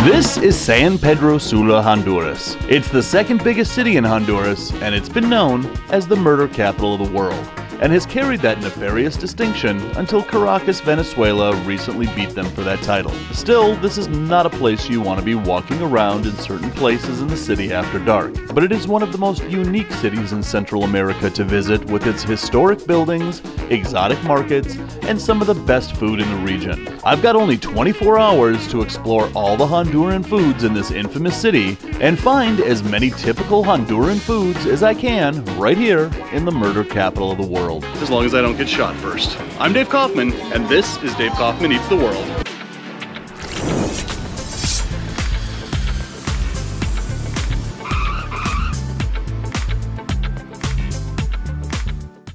This is San Pedro Sula, Honduras. It's the second biggest city in Honduras, and it's been known as the murder capital of the world, and has carried that nefarious distinction until Caracas, Venezuela recently beat them for that title. Still, this is not a place you want to be walking around in certain places in the city after dark, but it is one of the most unique cities in Central America to visit, with its historic buildings, exotic markets, and some of the best food in the region. I've got only 24 hours to explore all the Honduran foods in this infamous city and find as many typical Honduran foods as I can right here in the murder capital of the world. As long as I don't get shot first. I'm Dave Kaufman, and this is Dave Kaufman Eats the World.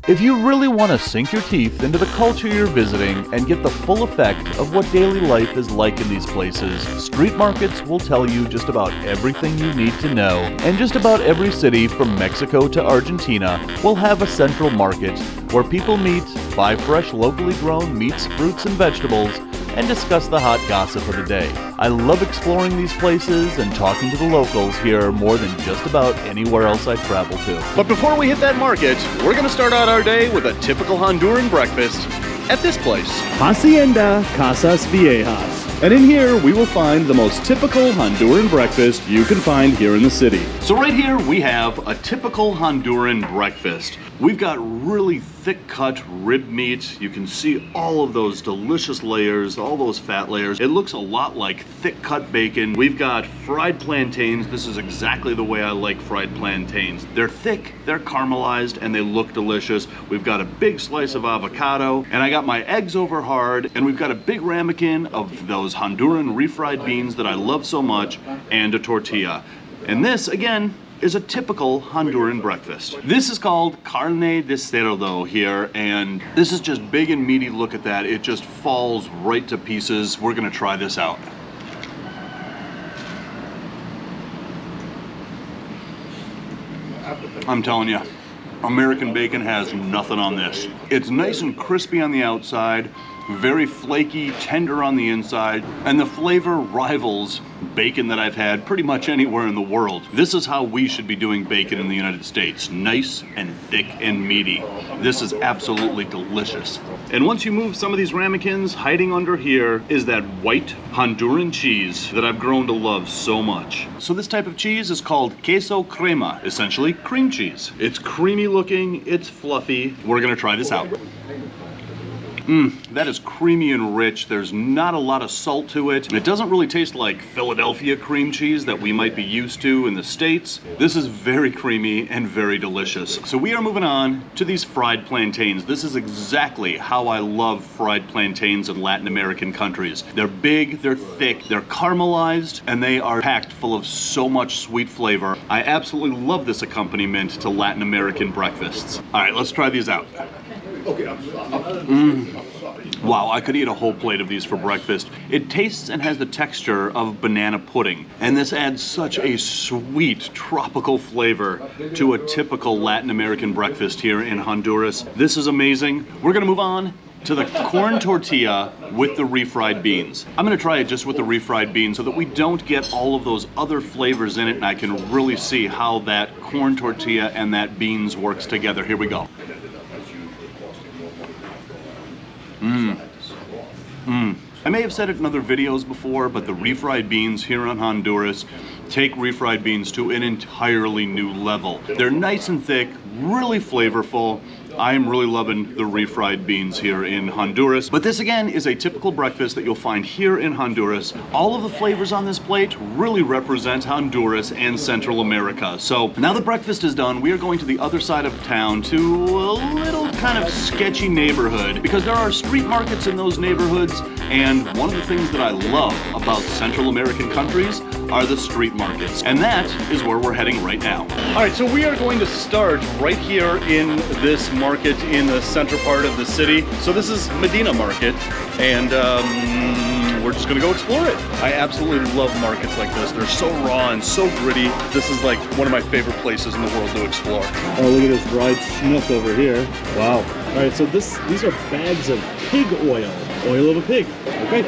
If you really want to sink your teeth into the culture you're visiting and get the full effect of what daily life is like in these places, street markets will tell you just about everything you need to know, and just about every city from Mexico to Argentina will have a central market where people meet, buy fresh locally grown meats, fruits, and vegetables, and discuss the hot gossip of the day. I love exploring these places and talking to the locals here more than just about anywhere else I travel to. But before we hit that market, we're going to start out our day with a typical Honduran breakfast at this place. Hacienda Casas Viejas. And in here, we will find the most typical Honduran breakfast you can find here in the city. So right here, we have a typical Honduran breakfast. We've got really thick-cut rib meat. You can see all of those delicious layers, all those fat layers. It looks a lot like thick-cut bacon. We've got fried plantains. This is exactly the way I like fried plantains. They're thick, they're caramelized, and they look delicious. We've got a big slice of avocado, and I got my eggs over hard, and we've got a big ramekin of those Honduran refried beans that I love so much, and a tortilla. And this, again, is a typical Honduran breakfast. This is called carne de cerdo here, and this is just big and meaty. Look at that. It just falls right to pieces. We're gonna try this out. I'm telling you, American bacon has nothing on this. It's nice and crispy on the outside, very flaky, tender on the inside, and the flavor rivals bacon that I've had pretty much anywhere in the world. This is how we should be doing bacon in the United States. Nice and thick and meaty. This is absolutely delicious. And once you move some of these ramekins, hiding under here is that white Honduran cheese that I've grown to love so much. So this type of cheese is called queso crema, essentially cream cheese. It's creamy looking, it's fluffy. We're gonna try this out. That is creamy and rich. There's not a lot of salt to it. It doesn't really taste like Philadelphia cream cheese that we might be used to in the States. This is very creamy and very delicious. So we are moving on to these fried plantains. This is exactly how I love fried plantains in Latin American countries. They're big, they're thick, they're caramelized, and they are packed full of so much sweet flavor. I absolutely love this accompaniment to Latin American breakfasts. All right, let's try these out. Wow, I could eat a whole plate of these for breakfast. It tastes and has the texture of banana pudding, and this adds such a sweet tropical flavor to a typical Latin American breakfast here in Honduras. This is amazing. We're gonna move on to the corn tortilla with the refried beans. I'm gonna try it just with the refried beans so that we don't get all of those other flavors in it, and I can really see how that corn tortilla and that beans works together. Here we go. I may have said it in other videos before, but the refried beans here in Honduras take refried beans to an entirely new level. They're nice and thick, really flavorful. I'm really loving the refried beans here in Honduras. But this again is a typical breakfast that you'll find here in Honduras. All of the flavors on this plate really represent Honduras and Central America. So now that breakfast is done, we are going to the other side of town to a little kind of sketchy neighborhood, because there are street markets in those neighborhoods, and one of the things that I love about Central American countries are the street markets. And that is where we're heading right now. All right, so we are going to start right here in this market in the central part of the city. So this is Medina Market, and we're just gonna go explore it. I absolutely love markets like this. They're so raw and so gritty. This is like one of my favorite places in the world to explore. Oh, look at this dried snook over here. Wow. All right, so these are bags of pig oil. oil of a pig. Okay.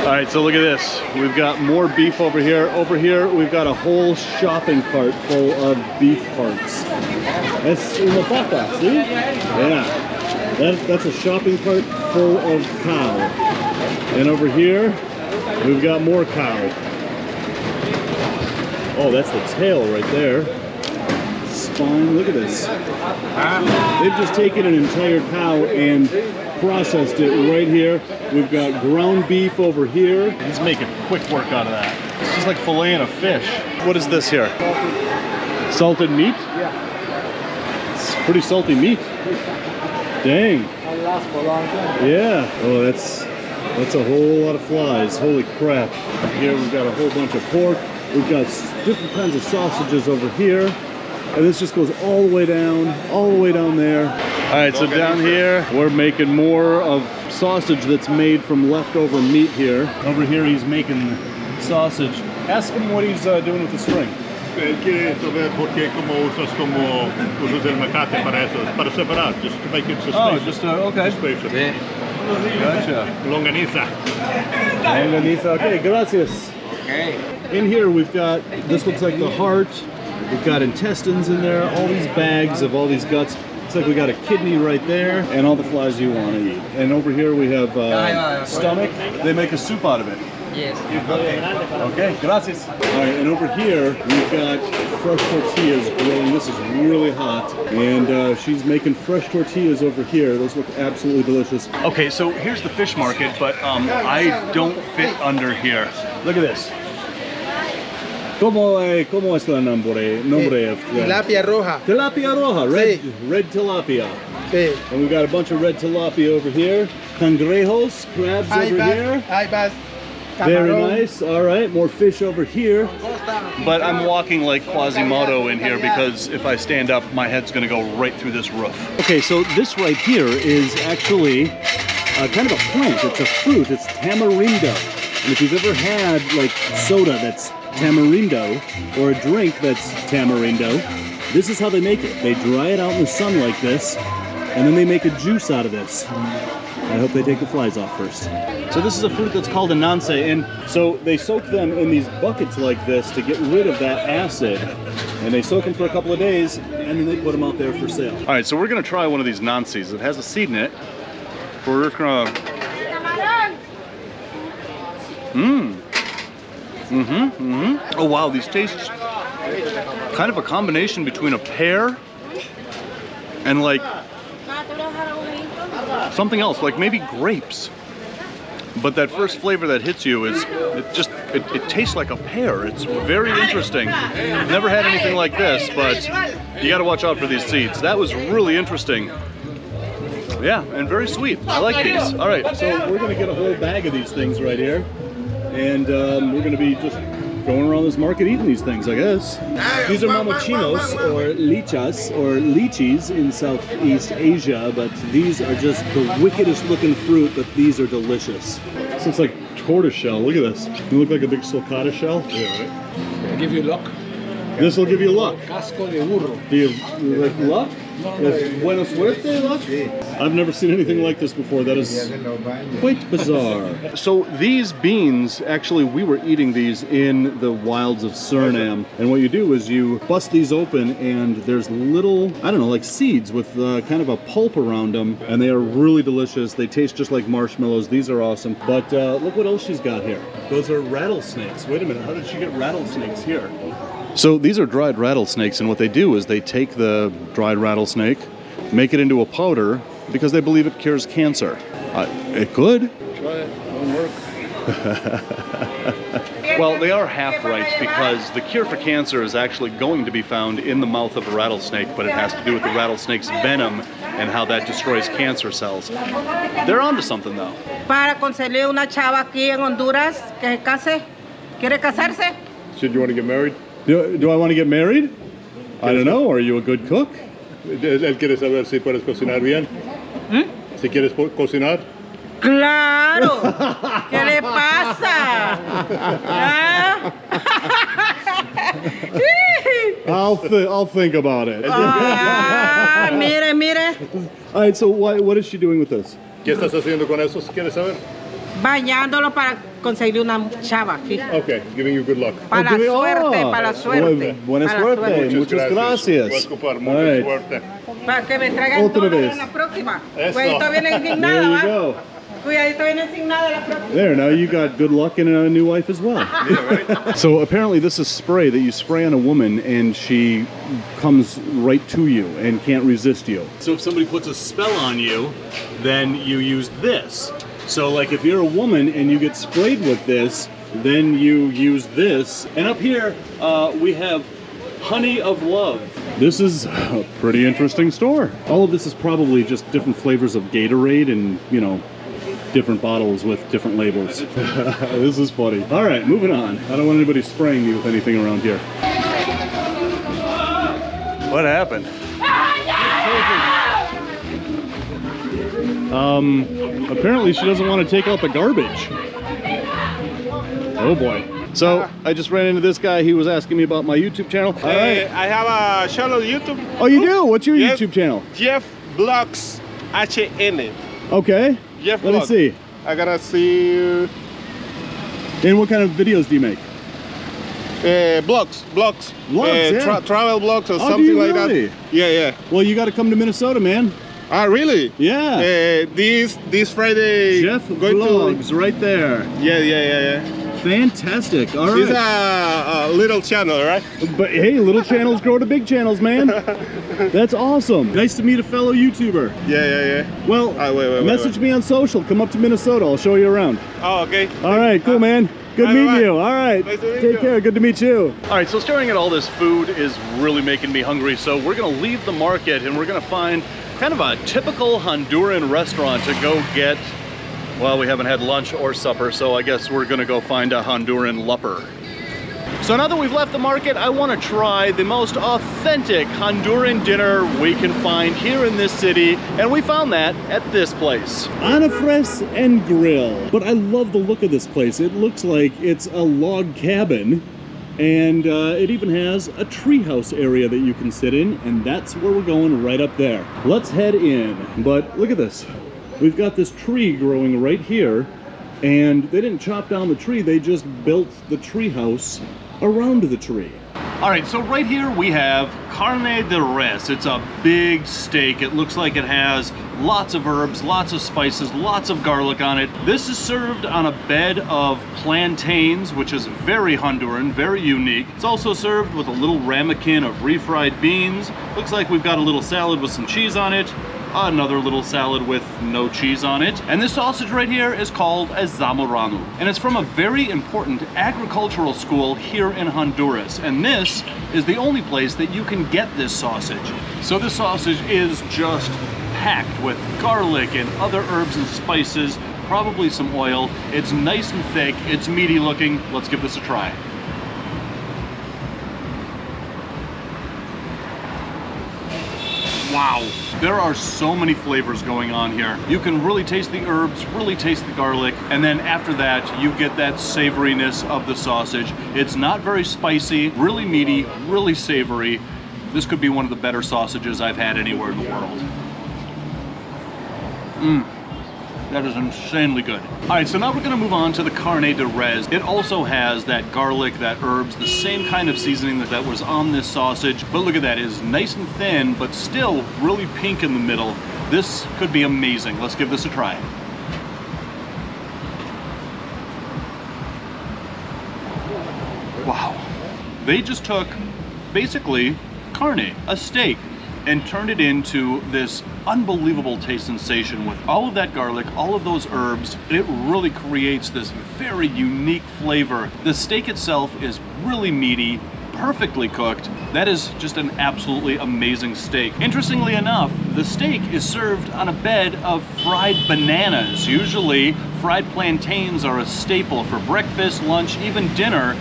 All right, so look at this. We've got more beef over here. Over here, we've got a whole shopping cart full of beef parts. That's una vaca, see? Yeah. That's a shopping cart full of cow. And over here, we've got more cow. Oh, that's the tail right there. Spine, look at this. They've just taken an entire cow and processed it right here. We've got ground beef over here. He's making quick work out of that. It's just like filleting a fish. What is this here? Salted meat? Yeah. It's pretty salty meat. Dang. That'll last for a long time. Yeah. Oh, that's a whole lot of flies. Holy crap. Here we've got a whole bunch of pork. We've got different kinds of sausages over here. And this just goes all the way down there. All right, so down here, we're making more of sausage that's made from leftover meat here. Over here, he's making sausage. Ask him what he's doing with the string. Él quiere saber por qué usas el mecate para eso, para separar, just to make it suspicious. Oh, just okay. Suspicious. Gotcha. Longaniza. Longaniza. Okay, gracias. Okay. In here, we've got, this looks like the heart. We've got intestines in there, all these bags of all these guts. Looks like we got a kidney right there, and all the flies you want to eat. And over here we have stomach. They make a soup out of it. Yes. Okay, gracias. All right, and over here we've got fresh tortillas grilling. This is really hot, and she's making fresh tortillas over here. Those look absolutely delicious. Okay, so here's the fish market, but I don't fit under here. Look at this. ¿Cómo es el nombre? Tilapia roja. Tilapia roja, red tilapia. Sí. And we've got a bunch of red tilapia over here. Cangrejos, crabs over here. Aibas. Very nice. All right, more fish over here. But I'm walking like Quasimodo in here because if I stand up, my head's gonna go right through this roof. Okay, so this right here is actually kind of a plant. It's a fruit. It's tamarindo. And if you've ever had like soda that's tamarindo or a drink that's tamarindo, this is how they make it. They dry it out in the sun like this, and then they make a juice out of this. I hope they take the flies off first. So this is a fruit that's called a nance, and so they soak them in these buckets like this to get rid of that acid. And they soak them for a couple of days, and then they put them out there for sale. All right, so we're gonna try one of these nances. It has a seed in it. We're just gonna... Oh wow, these taste kind of a combination between a pear and like something else, like maybe grapes. But that first flavor that hits you is, it tastes like a pear. It's very interesting. Never had anything like this, but you gotta watch out for these seeds. That was really interesting. Yeah, and very sweet. I like these. All right, so we're gonna get a whole bag of these things right here. And we're gonna be just going around this market eating these things, I guess. These are mamachinos, or lichas, or lychees in Southeast Asia, but these are just the wickedest looking fruit, but these are delicious. This looks like tortoiseshell. Look at this. You look like a big sulcata shell. Yeah, right? I'll give you luck. This will give you luck. Casco de burro. Do you like luck? Yes. Buena suerte, luck? I've never seen anything like this before. That is quite bizarre. So these beans, actually, we were eating these in the wilds of Suriname. And what you do is you bust these open, and there's little, I don't know, like seeds with kind of a pulp around them. And they are really delicious. They taste just like marshmallows. These are awesome. But look what else she's got here. Those are rattlesnakes. Wait a minute, how did she get rattlesnakes here? So these are dried rattlesnakes, and what they do is they take the dried rattlesnake, make it into a powder, because they believe it cures cancer. It could. Try it, won't work. Well, they are half right, because the cure for cancer is actually going to be found in the mouth of a rattlesnake, but it has to do with the rattlesnake's venom and how that destroys cancer cells. They're onto something, though. Para conseguirle una chava aquí en Honduras que se case. ¿Quiere casarse? So do you want to get married? Do I want to get married? I don't know. Are you a good cook? Él quiere saber si puedes cocinar bien. Si quieres cocinar. ¡Claro! ¿Qué le pasa? ¿Ah? I'll think about it. Ah, mire, mire. All right, so what is she doing with this? ¿Qué estás haciendo con eso? ¿Quieres saber? Bañándolo para conseguir una chava aquí. Okay, giving you good luck. Para la suerte, para la suerte. Buena para la suerte. Muchas gracias. Voy a ocupar All mucha right. suerte. Para que me traigan Otra todo vez. en la próxima. Eso. Cuidadito viene There indignada, you ¿va? go. Cuidadito viene indignada la próxima. There, now you got good luck and a new wife as well. So apparently this is spray that you spray on a woman and she comes right to you and can't resist you. So if somebody puts a spell on you, then you use this. So like if you're a woman and you get sprayed with this, then you use this. And up here, we have Honey of Love. This is a pretty interesting store. All of this is probably just different flavors of Gatorade and, you know, different bottles with different labels. This is funny. All right, moving on. I don't want anybody spraying me with anything around here. What happened? Apparently she doesn't want to take out the garbage. Oh boy. So I just ran into this guy. He was asking me about my YouTube channel. All right. I have a channel YouTube. Oh, you do? What's your Yes. YouTube channel? Jeff Blogs HN. Okay. Jeff Let me Blogs. see. I gotta see And what kind of videos do you make? blogs, yeah. travel blogs or Oh, do something you like really? that. Yeah. Well, you got to come to Minnesota, man. Ah, really? Yeah. This Friday. Jeff going Vlogs, right there. to. Yeah. Fantastic. All right. It's a little channel, right? But hey, little channels grow to big channels, man. That's awesome. Nice to meet a fellow YouTuber. Yeah. Well, wait, message me on social. Come up to Minnesota. I'll show you around. Oh, okay. All right, cool, man. Good Bye, meeting bye. you. All right. Nice to meet Take you. care. Good to meet you. All right, so staring at all this food is really making me hungry, so we're gonna leave the market and we're gonna find kind of a typical Honduran restaurant to go get. Well, we haven't had lunch or supper, so I guess we're gonna go find a Honduran lupper. So now that we've left the market, I want to try the most authentic Honduran dinner we can find here in this city, and we found that at this place. Anafres and Grill. But I love the look of this place. It looks like it's a log cabin, and it even has a treehouse area that you can sit in, and that's where we're going, right up there. Let's head in. But look at this. We've got this tree growing right here, and they didn't chop down the tree, they just built the treehouse around the tree. All right, so right here we have carne de res. It's a big steak. It looks like it has lots of herbs, lots of spices, lots of garlic on it. This is served on a bed of plantains, which is very Honduran, very unique. It's also served with a little ramekin of refried beans. Looks like we've got a little salad with some cheese on it, another little salad with no cheese on it. And this sausage right here is called a zamorano. And it's from a very important agricultural school here in Honduras. And this is the only place that you can get this sausage. So this sausage is just packed with garlic and other herbs and spices, probably some oil. It's nice and thick, it's meaty looking. Let's give this a try. Wow, there are so many flavors going on here. You can really taste the herbs, really taste the garlic, and then after that, you get that savoriness of the sausage. It's not very spicy, really meaty, really savory. This could be one of the better sausages I've had anywhere in the world. That is insanely good. All right, so now we're gonna move on to the carne de res. It also has that garlic, that herbs, the same kind of seasoning that was on this sausage. But look at that, it is nice and thin, but still really pink in the middle. This could be amazing. Let's give this a try. Wow. They just took basically carne, a steak, and turned it into this unbelievable taste sensation with all of that garlic, all of those herbs. It really creates this very unique flavor. The steak itself is really meaty, perfectly cooked. That is just an absolutely amazing steak. Interestingly enough, the steak is served on a bed of fried bananas. Usually, fried plantains are a staple for breakfast, lunch, even dinner,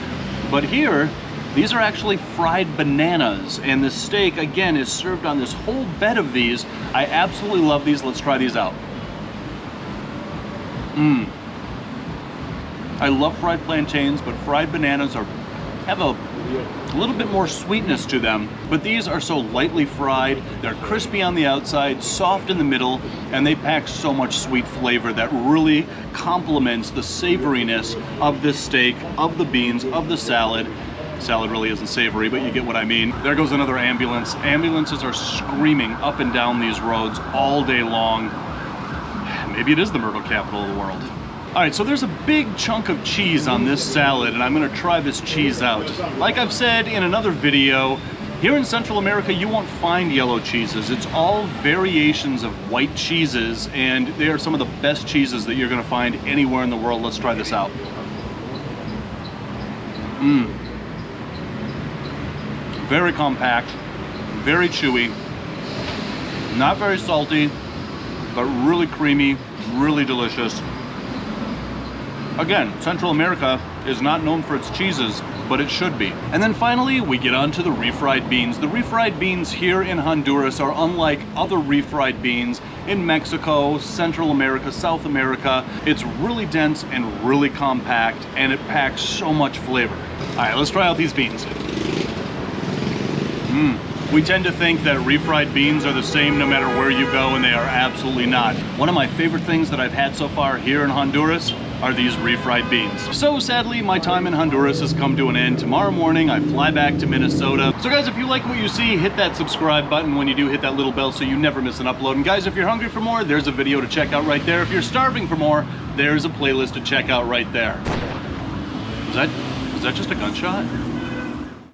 but here, these are actually fried bananas, and the steak, again, is served on this whole bed of these. I absolutely love these. Let's try these out. I love fried plantains, but fried bananas are have a little bit more sweetness to them, but these are so lightly fried. They're crispy on the outside, soft in the middle, and they pack so much sweet flavor that really complements the savoriness of this steak, of the beans, of the salad. Salad really isn't savory, but you get what I mean. There goes another ambulance. Ambulances are screaming up and down these roads all day long. Maybe it is the myrtle capital of the world. All right, so there's a big chunk of cheese on this salad, and I'm gonna try this cheese out. Like I've said in another video, here in Central America, you won't find yellow cheeses. It's all variations of white cheeses, and they are some of the best cheeses that you're gonna find anywhere in the world. Let's try this out. Very compact, very chewy, not very salty, but really creamy, really delicious. Again, Central America is not known for its cheeses, but it should be. And then finally, we get on to the refried beans. The refried beans here in Honduras are unlike other refried beans in Mexico, Central America, South America. It's really dense and really compact, and it packs so much flavor. All right, let's try out these beans. We tend to think that refried beans are the same no matter where you go, and they are absolutely not. One of my favorite things that I've had so far here in Honduras are these refried beans. So sadly, my time in Honduras has come to an end. Tomorrow morning, I fly back to Minnesota. So guys, if you like what you see, hit that subscribe button. When you do, hit that little bell so you never miss an upload. And guys, if you're hungry for more, there's a video to check out right there. If you're starving for more, there's a playlist to check out right there. Was that just a gunshot?